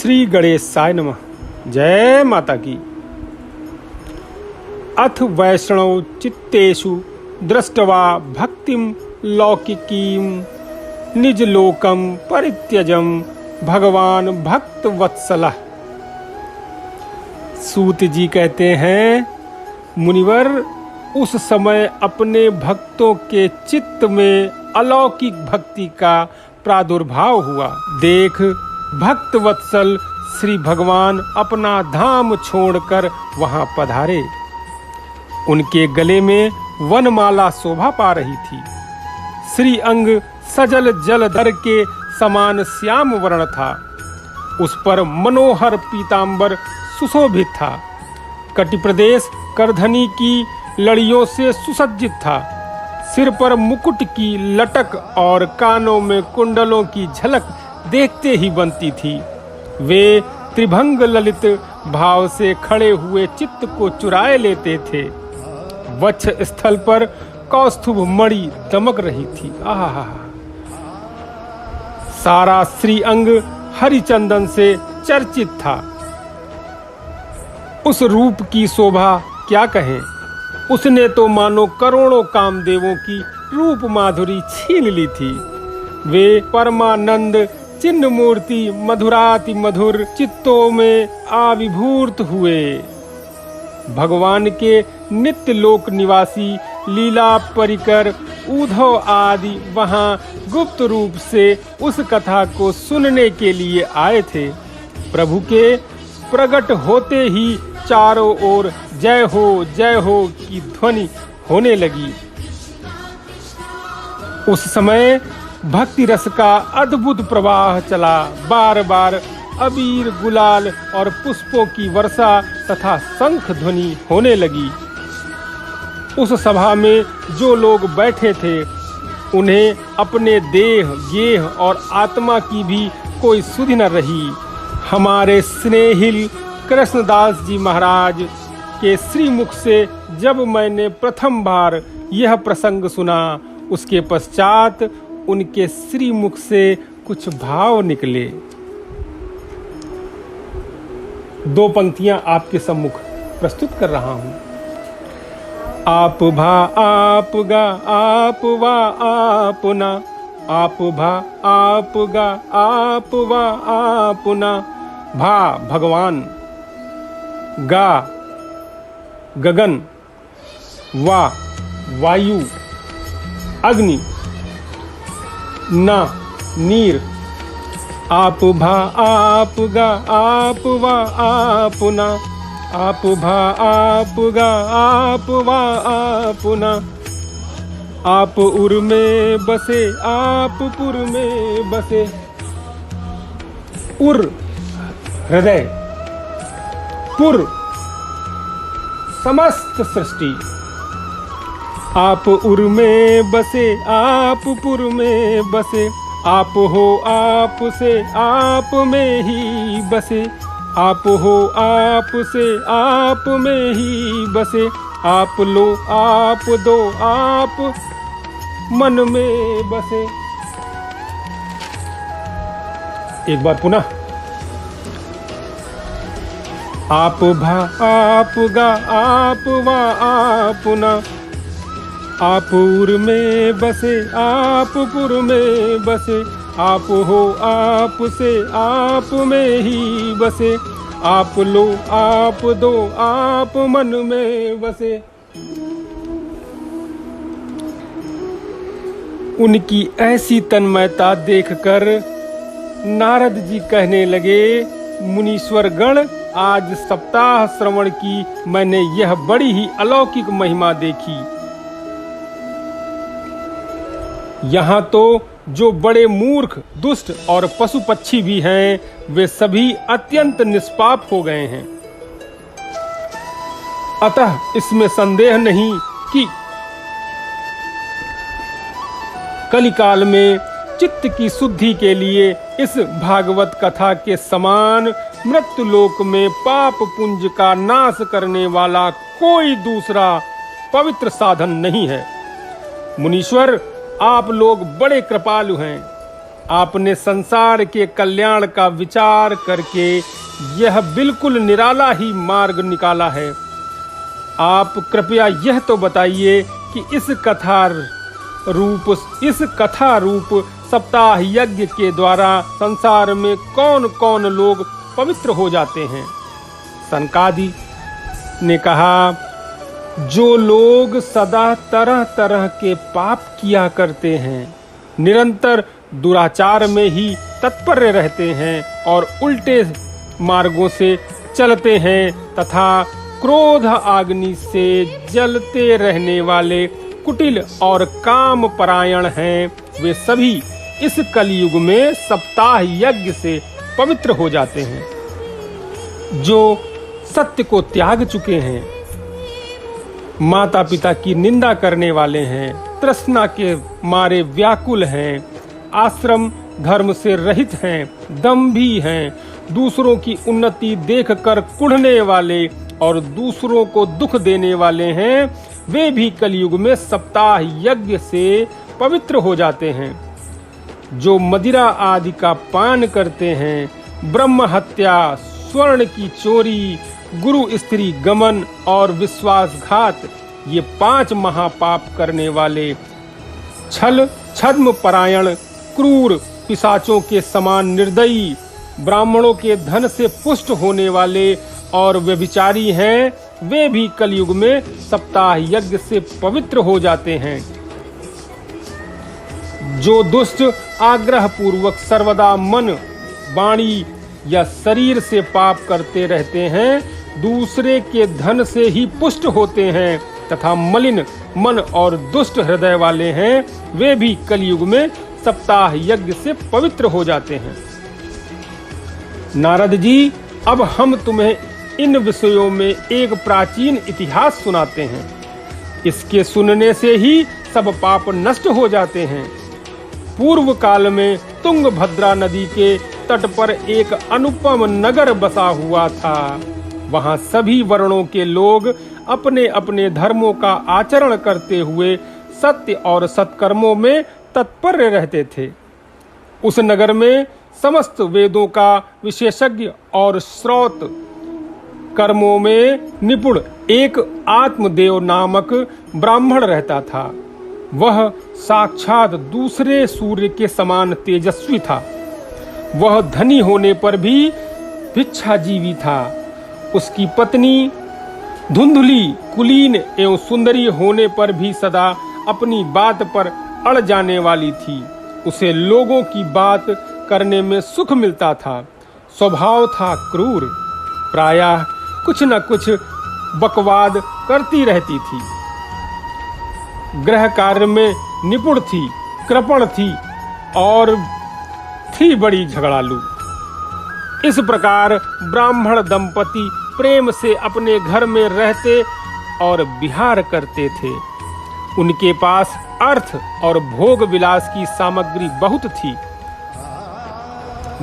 श्री गणेशाय नमः। जय माता की। अथ वैष्णव चित्तेषु दृष्ट्वा भक्तिम लौकिकीम निज लोकम परित्यजम भगवान भक्त वत्सलः। सूत जी कहते हैं, मुनिवर उस समय अपने भक्तों के चित्त में अलौकिक भक्ति का प्रादुर्भाव हुआ। देख, भक्त वत्सल श्री भगवान अपना धाम छोड़कर वहां पधारे। उनके गले में वनमाला शोभा पा रही थी। श्री अंग सजल जलधर के समान श्याम वर्ण था। उस पर मनोहर पीतांबर सुशोभित था। कटि प्रदेश करधनी की लड़ियों से सुसज्जित था। सिर पर मुकुट की लटक और कानों में कुंडलों की झलक देखते ही बनती थी। वे त्रिभंग ललित भाव से खड़े हुए चित्त को चुराए लेते थे। वक्ष स्थल पर कौस्तुभ मणि दमक रही थी। आहा, सारा श्री अंग हरिचंदन से चर्चित था। उस रूप की शोभा क्या कहें। उसने तो मानो करोड़ों कामदेवों की रूप माधुरी छीन ली थी। वे परमानंद चिन्ह मूर्ति मधुराति मधुर चित्तों में आविर्भूत हुए। भगवान के नित्य लोक निवासी लीला परिकर उद्धव आदि वहां गुप्त रूप से उस कथा को सुनने के लिए आए थे। प्रभु के प्रकट होते ही चारों ओर जय हो की ध्वनि होने लगी। उस समय भक्ति रस का अद्भुत प्रवाह चला। बार बार अबीर गुलाल और पुष्पों की वर्षा तथा शंख ध्वनि होने लगी। उस सभा में जो लोग बैठे थे उन्हें अपने देह गेह और आत्मा की भी कोई सुधि न रही। हमारे स्नेहिल कृष्णदास जी महाराज के श्रीमुख से जब मैंने प्रथम बार यह प्रसंग सुना, उसके पश्चात उनके श्रीमुख से कुछ भाव निकले। दो पंक्तियां आपके सम्मुख प्रस्तुत कर रहा हूं। आप भा आप गा आप वा आपना, आप भा आप गा आप वा आपना। भा भगवान, गा गगन, वा वायु अग्नि, ना नीर। आप भा आप गा आप वा आपना, आप भा आप गा आप वा आपना। आप उर में बसे आप पुर में बसे। उर हृदय, पुर समस्त सृष्टि। आप उर में बसे आप पुर में बसे। आप हो आप से आप में ही बसे। आप हो आप से आप में ही बसे। आप लो आप दो आप मन में बसे। एक बार पुनः। आप भा आप गा आप वा आपना। आप उर में बसे आप पुर में बसे। आप हो आप से आप में ही बसे। आप लो आप दो आप मन में बसे। उनकी ऐसी तन्मयता देखकर नारद जी कहने लगे, मुनीश्वर गण, आज सप्ताह श्रवण की मैंने यह बड़ी ही अलौकिक महिमा देखी। यहाँ तो जो बड़े मूर्ख दुष्ट और पशु पक्षी भी हैं, वे सभी अत्यंत निष्पाप हो गए हैं। अतः इसमें संदेह नहीं कि कलिकाल में चित्त की शुद्धि के लिए इस भागवत कथा के समान मृत्यु लोक में पाप पुंज का नाश करने वाला कोई दूसरा पवित्र साधन नहीं है। मुनीश्वर, आप लोग बड़े कृपालु हैं। आपने संसार के कल्याण का विचार करके यह बिल्कुल निराला ही मार्ग निकाला है। आप कृपया यह तो बताइए कि इस कथा रूप सप्ताह यज्ञ के द्वारा संसार में कौन कौन लोग पवित्र हो जाते हैं। सनकादि ने कहा, जो लोग सदा तरह तरह के पाप किया करते हैं, निरंतर दुराचार में ही तत्पर रहते हैं और उल्टे मार्गों से चलते हैं तथा क्रोध अग्नि से जलते रहने वाले कुटिल और काम परायण हैं, वे सभी इस कलयुग में सप्ताह यज्ञ से पवित्र हो जाते हैं। जो सत्य को त्याग चुके हैं, माता पिता की निंदा करने वाले हैं, तृष्णा के मारे व्याकुल हैं, आश्रम धर्म से रहित हैं, दंभी हैं, दूसरों की उन्नति देखकर कुढ़ने वाले और दूसरों को दुख देने वाले हैं, वे भी कलयुग में सप्ताह यज्ञ से पवित्र हो जाते हैं। जो मदिरा आदि का पान करते हैं, ब्रह्म हत्या, स्वर्ण की चोरी, गुरु स्त्री गमन और विश्वासघात, ये 5 महापाप करने वाले, छल छद्म परायण, क्रूर, पिशाचों के समान निर्दयी, ब्राह्मणों के धन से पुष्ट होने वाले और व्यभिचारी हैं, वे भी कलयुग में सप्ताह यज्ञ से पवित्र हो जाते हैं। जो दुष्ट आग्रह पूर्वक सर्वदा मन, वाणी या शरीर से पाप करते रहते हैं, दूसरे के धन से ही पुष्ट होते हैं तथा मलिन मन और दुष्ट हृदय वाले हैं, वे भी कलयुग में सप्ताह यज्ञ से पवित्र हो जाते हैं। नारद जी, अब हम तुम्हें इन विषयों में एक प्राचीन इतिहास सुनाते हैं। इसके सुनने से ही सब पाप नष्ट हो जाते हैं। पूर्व काल में तुंगभद्रा नदी के तट पर एक अनुपम नगर बसा हुआ था। वहां सभी वर्णों के लोग अपने अपने धर्मों का आचरण करते हुए सत्य और सत्कर्मों में तत्पर रहते थे। उस नगर में समस्त वेदों का विशेषज्ञ और श्रौत कर्मों में निपुण एक आत्मदेव नामक ब्राह्मण रहता था। वह साक्षात दूसरे सूर्य के समान तेजस्वी था। वह धनी होने पर भी भिक्षाजीवी था। उसकी पत्नी धुंधली, कुलीन एवं सुंदरी होने पर भी सदा अपनी बात पर अड़ जाने वाली थी। उसे लोगों की बात करने में सुख मिलता था। स्वभाव था क्रूर, प्रायः कुछ न कुछ बकवाद करती रहती थी। गृह कार्य में निपुण थी, कृपण थी और थी बड़ी झगड़ालू। इस प्रकार ब्राह्मण दंपति प्रेम से अपने घर में रहते और विहार करते थे। उनके पास अर्थ और भोग विलास की सामग्री बहुत थी।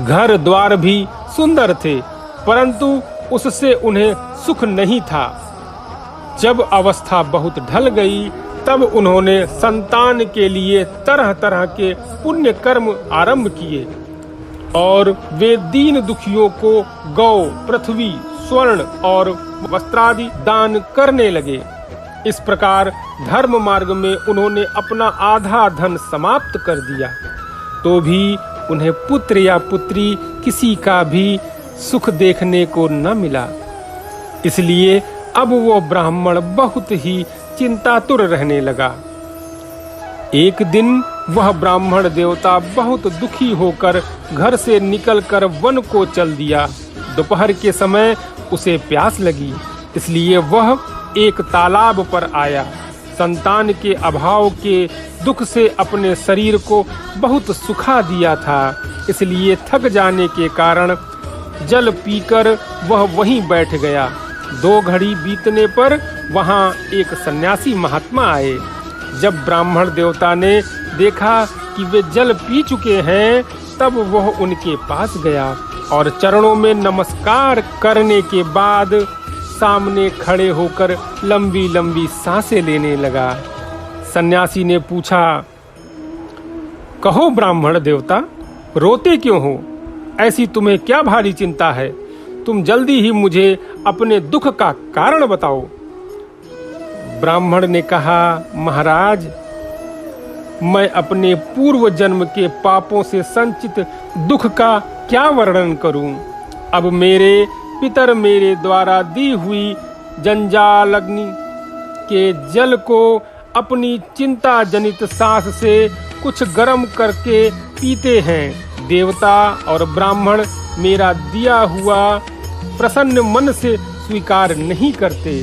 घर द्वार भी सुंदर थे, परंतु उससे उन्हें सुख नहीं था। जब अवस्था बहुत ढल गई, तब उन्होंने संतान के लिए तरह तरह के पुण्य कर्म आरंभ किए और वे दीन दुखियों को गौ, पृथ्वी, स्वर्ण और वस्त्रादि दान करने लगे। इस प्रकार धर्म मार्ग में उन्होंने अपना आधा धन समाप्त कर दिया, तो भी उन्हें पुत्र या पुत्री किसी का भी सुख देखने को न मिला। इसलिए अब वो ब्राह्मण बहुत ही चिंतातुर रहने लगा। एक दिन वह ब्राह्मण देवता बहुत दुखी होकर घर से निकलकर वन को चल दिया। दोपहर के समय उसे प्यास लगी, इसलिए वह एक तालाब पर आया। संतान के अभाव के दुख से अपने शरीर को बहुत सुखा दिया था, इसलिए थक जाने के कारण जल पीकर वह वहीं बैठ गया। 2 घड़ी बीतने पर वहां एक सन्यासी महात्मा आए। जब ब्राह्मण देवता ने देखा कि वे जल पी चुके हैं, तब वह उनके पास गया और चरणों में नमस्कार करने के बाद सामने खड़े होकर लंबी लंबी सांसें लेने लगा। सन्यासी ने पूछा, कहो ब्राह्मण देवता, रोते क्यों हो? ऐसी तुम्हें क्या भारी चिंता है? तुम जल्दी ही मुझे अपने दुख का कारण बताओ। ब्राह्मण ने कहा, महाराज, मैं अपने पूर्व जन्म के पापों से संचित दुख का क्या वर्णन करूं? अब मेरे पितर मेरे द्वारा दी हुई जंजालाग्नि के जल को अपनी चिंता जनित सांस से कुछ गर्म करके पीते हैं। देवता और ब्राह्मण मेरा दिया हुआ प्रसन्न मन से स्वीकार नहीं करते।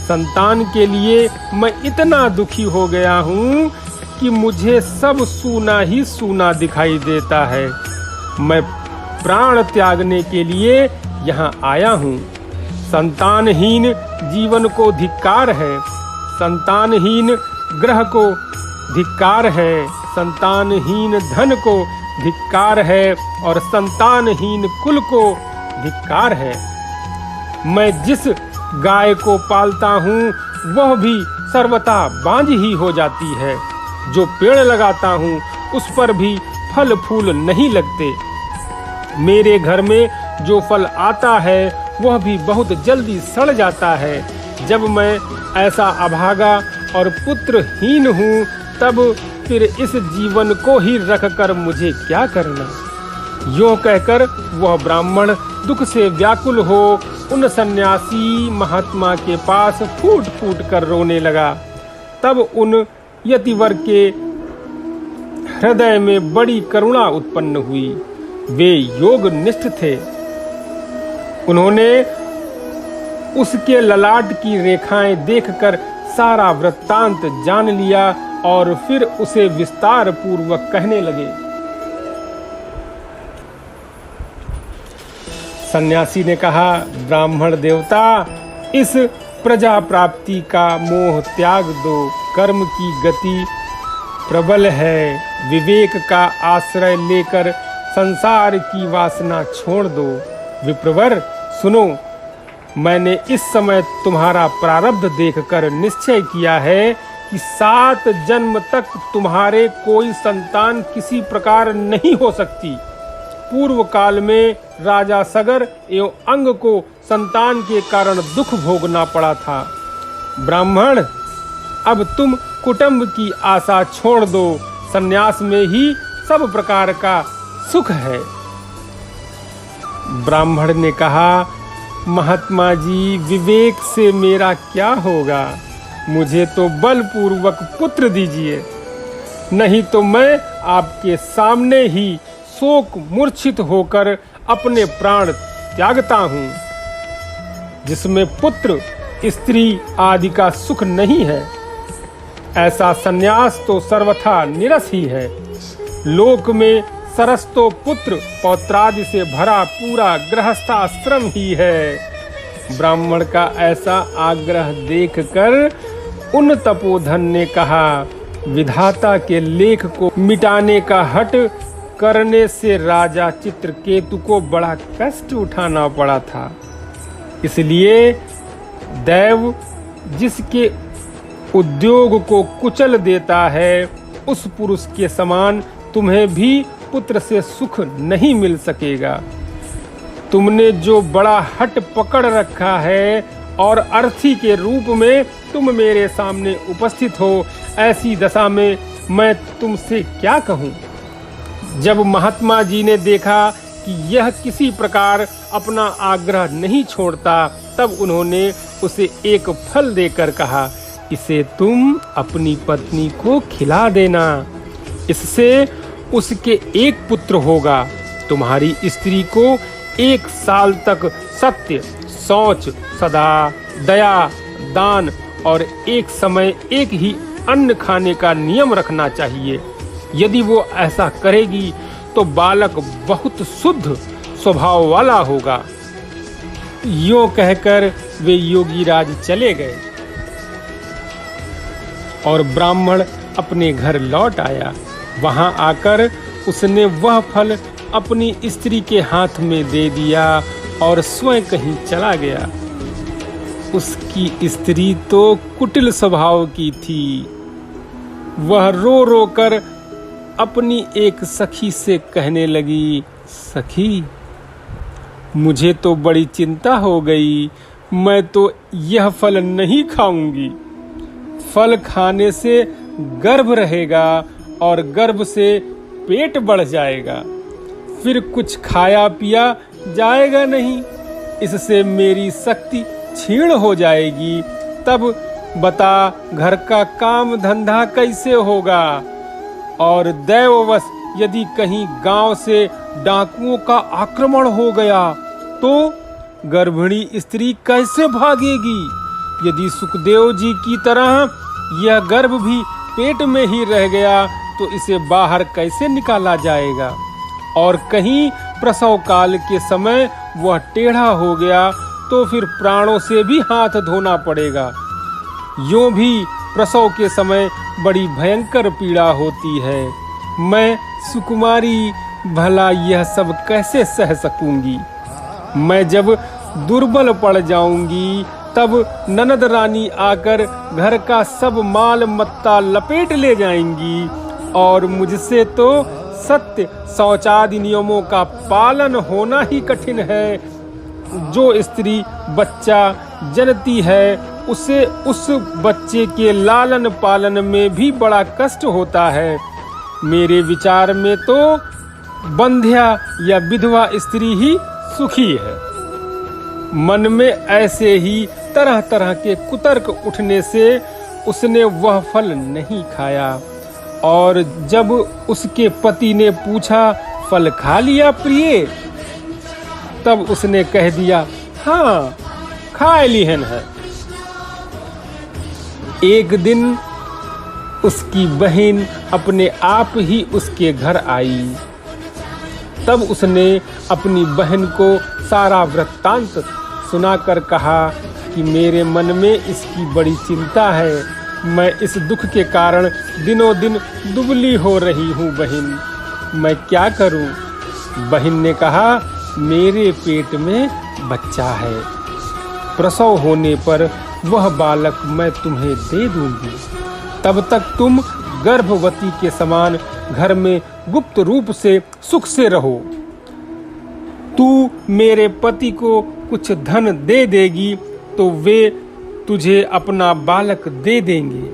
संतान के लिए मैं इतना दुखी हो गया हूँ कि मुझे सब सूना ही सूना दिखाई देता है। मैं प्राण त्यागने के लिए यहाँ आया हूँ। संतानहीन जीवन को धिक्कार है, संतानहीन ग्रह को धिक्कार है, संतानहीन धन को धिक्कार है और संतानहीन कुल को धिक्कार है। मैं जिस गाय को पालता हूँ वह भी सर्वथा बांझ ही हो जाती है। जो पेड़ लगाता हूँ उस पर भी फल फूल नहीं लगते। मेरे घर में जो फल आता है वह भी बहुत जल्दी सड़ जाता है। जब मैं ऐसा अभागा और पुत्रहीन हूँ तब फिर इस जीवन को ही रखकर मुझे क्या करना? यूं कहकर वह ब्राह्मण दुख से व्याकुल हो उन सन्यासी महात्मा के पास फूट फूट कर रोने लगा। तब उन यतिवर के हृदय में बड़ी करुणा उत्पन्न हुई। वे योग निष्ठ थे। उन्होंने उसके ललाट की रेखाएं देखकर सारा वृत्तांत जान लिया और फिर उसे विस्तार पूर्वक कहने लगे। सन्यासी ने कहा, ब्राह्मण देवता, इस प्रजा प्राप्ति का मोह त्याग दो। कर्म की गति प्रबल है। विवेक का आश्रय लेकर संसार की वासना छोड़ दो। विप्रवर, सुनो, मैंने इस समय तुम्हारा प्रारब्ध देखकर निश्चय किया है कि 7 जन्म तक तुम्हारे कोई संतान किसी प्रकार नहीं हो सकती। पूर्व काल में राजा सगर एवं अंग को संतान के कारण दुख भोगना पड़ा था। ब्राह्मण, अब तुम कुटुंब की आशा छोड़ दो। संन्यास में ही सब प्रकार का सुख है। ब्राह्मण ने कहा, महात्मा जी, विवेक से मेरा क्या होगा? मुझे तो बलपूर्वक पुत्र दीजिए, नहीं तो मैं आपके सामने ही शोक मूर्छित होकर अपने प्राण त्यागता हूँ। जिसमें पुत्र स्त्री आदि का सुख नहीं है, ऐसा संन्यास तो सर्वथा निरस ही है। लोक में सरस्तो पुत्र पौत्रादि से भरा पूरा गृहस्थाश्रम ही है। ब्राह्मण का ऐसा आग्रह देखकर उन तपोधन ने कहा, विधाता के लेख को मिटाने का हठ करने से राजा चित्रकेतु को बड़ा कष्ट उठाना पड़ा था। इसलिए दैव जिसके उद्योग को कुचल देता है, उस पुरुष के समान तुम्हें भी पुत्र से सुख नहीं मिल सकेगा। तुमने जो बड़ा हट पकड़ रखा है और अर्थी के रूप में तुम मेरे सामने उपस्थित हो, ऐसी दशा में मैं तुमसे क्या कहूँ? जब महात्मा जी ने देखा कि यह किसी प्रकार अपना आग्रह नहीं छोड़ता, तब उन्होंने उसे एक फल देकर कहा, इसे तुम अपनी पत्नी को खिला देना। इससे उसके एक पुत्र होगा। तुम्हारी स्त्री को 1 साल तक सत्य, शौच, सदा, दया, दान और एक समय एक ही अन्न खाने का नियम रखना चाहिए। यदि वो ऐसा करेगी तो बालक बहुत शुद्ध स्वभाव वाला होगा। यूं कहकर वे योगीराज चले गए और ब्राह्मण अपने घर लौट आया। वहां आकर उसने वह फल अपनी स्त्री के हाथ में दे दिया और स्वयं कहीं चला गया। उसकी स्त्री तो कुटिल स्वभाव की थी। वह रो रो कर अपनी एक सखी से कहने लगी, सखी मुझे तो बड़ी चिंता हो गई, मैं तो यह फल नहीं खाऊंगी। फल खाने से गर्भ रहेगा और गर्भ से पेट बढ़ जाएगा, फिर कुछ खाया पिया जाएगा नहीं, इससे मेरी शक्ति क्षीण हो जाएगी। तब बता घर का काम धंधा कैसे होगा? और दैववश यदि कहीं गांव से डाकुओं का आक्रमण हो गया तो गर्भिणी स्त्री कैसे भागेगी? यदि सुखदेव जी की तरह यह गर्भ भी पेट में ही रह गया तो इसे बाहर कैसे निकाला जाएगा? और कहीं प्रसव काल के समय वह टेढ़ा हो गया तो फिर प्राणों से भी हाथ धोना पड़ेगा। यूं भी प्रसव के समय बड़ी भयंकर पीड़ा होती है। मैं सुकुमारी भला यह सब कैसे सह सकूंगी? मैं जब दुर्बल पड़ जाऊंगी तब ननद रानी आकर घर का सब माल मत्ता लपेट ले जाएंगी और मुझसे तो सत्य शौचादि नियमों का पालन होना ही कठिन है। जो स्त्री बच्चा जनती है उसे उस बच्चे के लालन पालन में भी बड़ा कष्ट होता है। मेरे विचार में तो बंध्या या विधवा स्त्री ही सुखी है। मन में ऐसे ही तरह तरह के कुतर्क उठने से उसने वह फल नहीं खाया। और जब उसके पति ने पूछा, फल खा लिया प्रिय? तब उसने कह दिया, हाँ खा लिहन है। एक दिन उसकी बहन अपने आप ही उसके घर आई। तब उसने अपनी बहन को सारा वृत्तांत सुनाकर कहा कि मेरे मन में इसकी बड़ी चिंता है। मैं इस दुख के कारण दिनों दिन दुबली हो रही हूँ बहन, मैं क्या करूँ? बहन ने कहा, मेरे पेट में बच्चा है, प्रसव होने पर वह बालक मैं तुम्हें दे दूंगी। तब तक तुम गर्भवती के समान घर में गुप्त रूप से सुख से रहो। तू मेरे पति को कुछ धन दे देगी तो वे तुझे अपना बालक दे देंगे।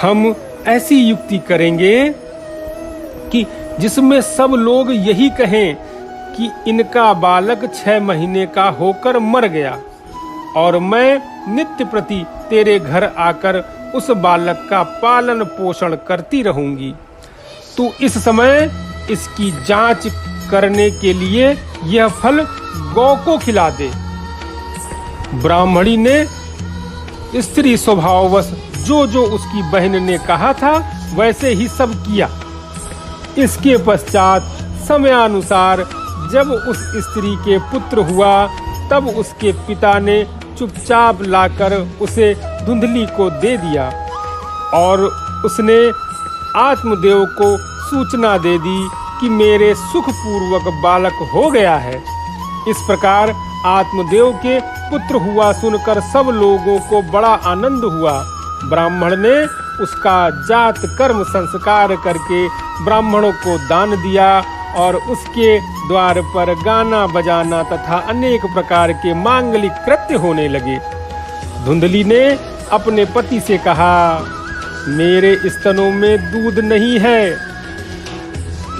हम ऐसी युक्ति करेंगे कि जिसमें सब लोग यही कहें कि इनका बालक 6 महीने का होकर मर गया और मैं नित्य प्रति तेरे घर आकर उस बालक का पालन पोषण करती रहूंगी। तू इस समय इसकी जांच करने के लिए यह फल गौ को खिला दे। ब्राह्मणी ने स्त्री स्वभाववश जो जो उसकी बहन ने कहा था वैसे ही सब किया। इसके पश्चात समयानुसार जब उस स्त्री के पुत्र हुआ तब उसके पिता ने चुपचाप लाकर उसे धुंधली को दे दिया और उसने आत्मदेव को सूचना दे दी कि मेरे सुखपूर्वक बालक हो गया है। इस प्रकार आत्मदेव के पुत्र हुआ सुनकर सब लोगों को बड़ा आनंद हुआ। ब्राह्मण ने उसका जात कर्म संस्कार करके ब्राह्मणों को दान दिया और उसके द्वार पर गाना बजाना तथा अनेक प्रकार के मांगलिक कृत्य होने लगे। धुंधली ने अपने पति से कहा, मेरे स्तनों में दूध नहीं है,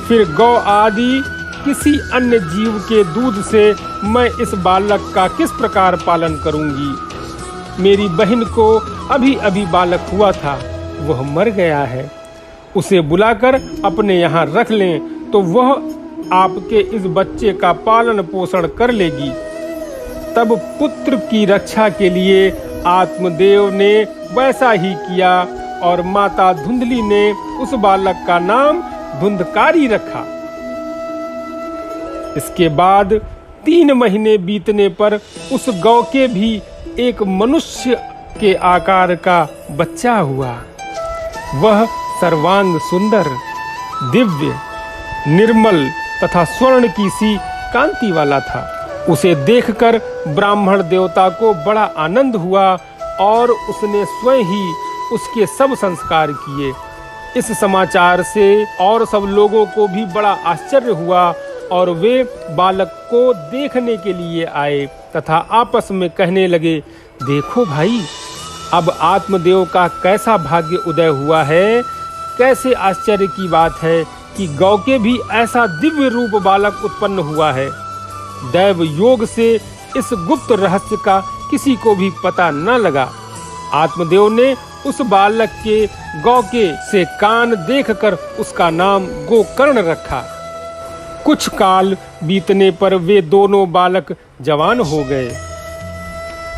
फिर गौ आदि किसी अन्य जीव के दूध से मैं इस बालक का किस प्रकार पालन करूंगी? मेरी बहन को अभी अभी बालक हुआ था, वह मर गया है। उसे बुलाकर अपने यहाँ रख लें तो वह आपके इस बच्चे का पालन पोषण कर लेगी। तब पुत्र की रक्षा के लिए आत्मदेव ने वैसा ही किया और माता धुंधली ने उस बालक का नाम धुंधकारी रखा। इसके बाद 3 महीने बीतने पर उस गौ के भी एक मनुष्य के आकार का बच्चा हुआ। वह सर्वांग सुंदर, दिव्य, निर्मल तथा स्वर्ण की सी कांति वाला था। उसे देखकर ब्राह्मण देवता को बड़ा आनंद हुआ और उसने स्वयं ही उसके सब संस्कार किए। इस समाचार से और सब लोगों को भी बड़ा आश्चर्य हुआ और वे बालक को देखने के लिए आए तथा आपस में कहने लगे, देखो भाई, अब आत्मदेव का कैसा भाग्य उदय हुआ है। कैसे आश्चर्य की बात है कि गौ के भी ऐसा दिव्य रूप बालक उत्पन्न हुआ है। दैव योग से इस गुप्त रहस्य का किसी को भी पता न लगा। आत्मदेव ने उस बालक के गौ के से कान देखकर उसका नाम गोकर्ण रखा। कुछ काल बीतने पर वे दोनों बालक जवान हो गए।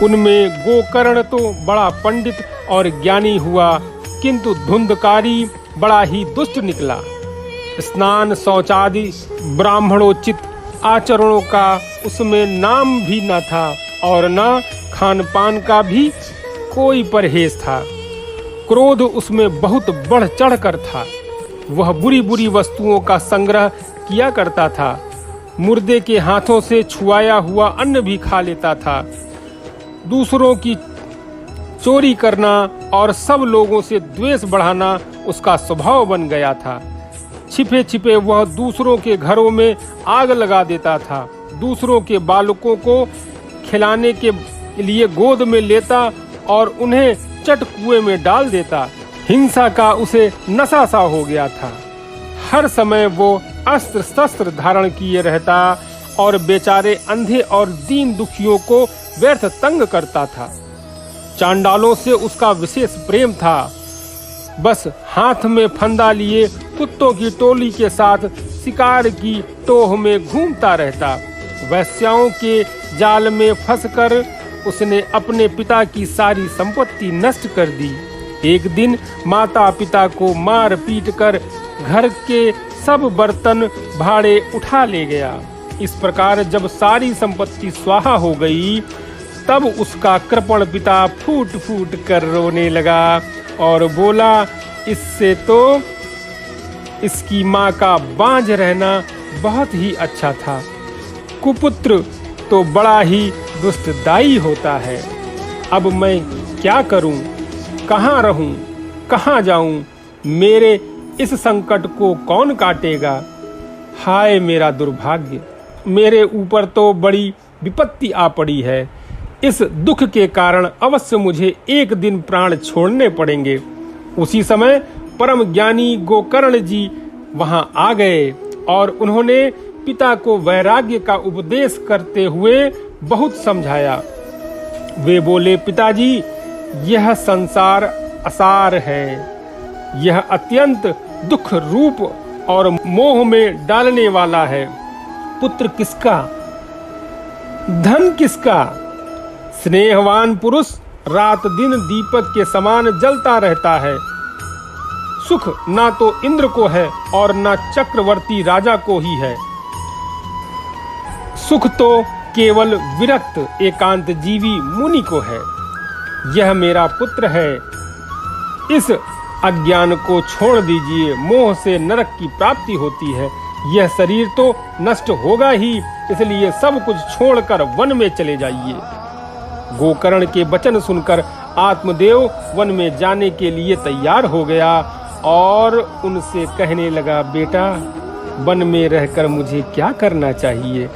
उनमें गोकर्ण तो बड़ा पंडित और ज्ञानी हुआ, किंतु धुंधकारी बड़ा ही दुष्ट निकला। स्नान शौचादि ब्राह्मणोचित आचरणों का उसमें नाम भी न था और न खान पान का भी कोई परहेज था। क्रोध उसमें बहुत बढ़ चढ़ कर था। वह बुरी बुरी वस्तुओं का संग्रह किया करता था। मुर्दे के हाथों से छुआया हुआ अन्न भी खा लेता था। दूसरों की चोरी करना और सब लोगों से द्वेष बढ़ाना उसका स्वभाव बन गया था। छिपे छिपे वह दूसरों के घरों में आग लगा देता था। दूसरों के बालकों को खिलाने के लिए गोद में लेता और उन्हें चट कुएं में डाल देता। हिंसा का उसे नशा सा हो गया था। हर समय वो अस्त्र शस्त्र धारण किए रहता और बेचारे अंधे और दीन दुखियों को व्यर्थ तंग करता था। चांडालों से उसका विशेष प्रेम था। बस हाथ में फंदा लिए कुत्तों की टोली के साथ शिकार की टोह में घूमता रहता। वैश्याओं के जाल में फंसकर उसने अपने पिता की सारी संपत्ति नष्ट कर दी। एक दिन माता पिता को मार पीट कर घर के सब बर्तन भाड़े उठा ले गया। इस प्रकार जब सारी संपत्ति स्वाहा हो गई, तब उसका कृपण पिता फूट फूट कर रोने लगा और बोला, इससे तो इसकी माँ का बांझ रहना बहुत ही अच्छा था। कुपुत्र तो बड़ा ही दुष्टदायी होता है। अब मैं क्या करूं? कहाँ रहूं? कहाँ जाऊं? मेरे इस संकट को कौन काटेगा? हाय मेरा दुर्भाग्य! मेरे ऊपर तो बड़ी विपत्ति आ पड़ी है। इस दुख के कारण अवश्य मुझे एक दिन प्राण छोड़ने पड़ेंगे। उसी समय परम ज्ञानी गोकर्ण जी वहां आ गए और उन्होंने पिता को वैराग्य का उपदेश करते हुए बहुत समझाया। वे बोले, पिताजी, यह संसार असार है। यह अत्यंत दुख रूप और मोह में डालने वाला है। पुत्र किसका? धन किसका? स्नेहवान पुरुष रात दिन दीपक के समान जलता रहता है। सुख ना तो इंद्र को है और ना चक्रवर्ती राजा को ही है। सुख तो केवल विरक्त एकांत जीवी मुनि को है। यह मेरा पुत्र है। इस अज्ञान को छोड़ दीजिए। मोह से नरक की प्राप्ति होती है। यह शरीर तो नष्ट होगा ही, इसलिए सब कुछ छोड़कर वन में चले जाइए। गोकर्ण के वचन सुनकर आत्मदेव वन में जाने के लिए तैयार हो गया और उनसे कहने लगा, बेटा, वन में रहकर मुझे क्या करना चाहिए?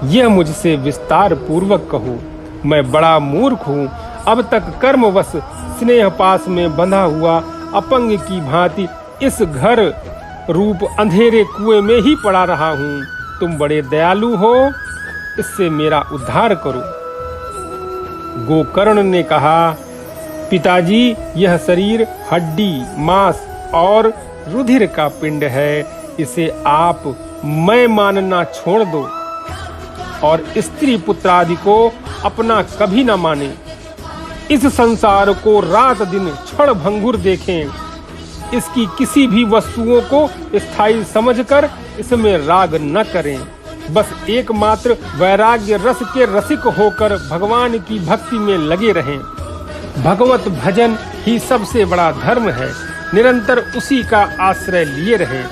यह मुझसे विस्तार पूर्वक कहो। मैं बड़ा मूर्ख हूँ। अब तक कर्मवश स्नेह पास में बंधा हुआ अपंग की भांति इस घर रूप अंधेरे कुएं में ही पड़ा रहा हूँ। तुम बड़े दयालु हो, इससे मेरा उद्धार करो। गोकर्ण ने कहा, पिताजी, यह शरीर हड्डी, मांस और रुधिर का पिंड है। इसे आप मैं मानना छोड़ दो और स्त्री पुत्र आदि को अपना कभी न माने। इस संसार को रात दिन क्षण भंगुर देखें। इसकी किसी भी वस्तुओं को स्थायी समझकर इसमें राग न करें। बस एकमात्र वैराग्य रस के रसिक होकर भगवान की भक्ति में लगे रहें। भगवत भजन ही सबसे बड़ा धर्म है। निरंतर उसी का आश्रय लिए रहें।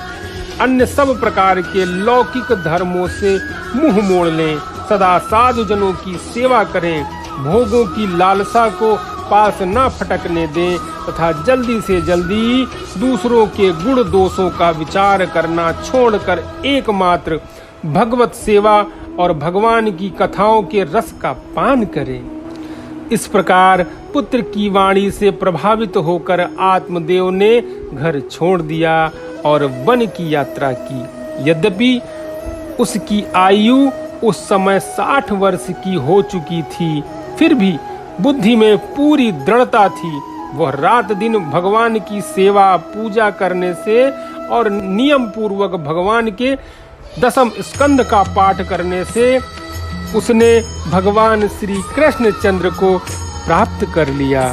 अन्य सब प्रकार के लौकिक धर्मों से मुंह मोड़ लें। सदा साधु जनों की सेवा करें। भोगों की लालसा को पास न फटकने दें तथा जल्दी से जल्दी दूसरों के गुण दोषों का विचार करना छोड़कर एकमात्र भगवत सेवा और भगवान की कथाओं के रस का पान करें। इस प्रकार पुत्र की वाणी से प्रभावित होकर आत्मदेव ने घर छोड़ दिया और वन की यात्रा की। यद्यपि उसकी आयु उस समय 60 वर्ष की हो चुकी थी, फिर भी बुद्धि में पूरी दृढ़ता थी। वह रात दिन भगवान की सेवा पूजा करने से और नियम पूर्वक भगवान के 10वें स्कंद का पाठ करने से उसने भगवान श्री कृष्ण चंद्र को प्राप्त कर लिया।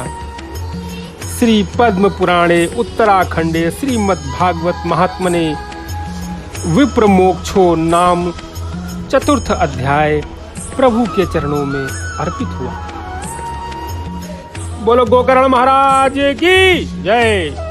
श्री पद्म पुराणे उत्तराखंडे श्रीमद् भागवत महात्मने विप्र मोक्षो नाम 4th अध्याय प्रभु के चरणों में अर्पित हुआ। बोलो गोकर्ण महाराज की जय।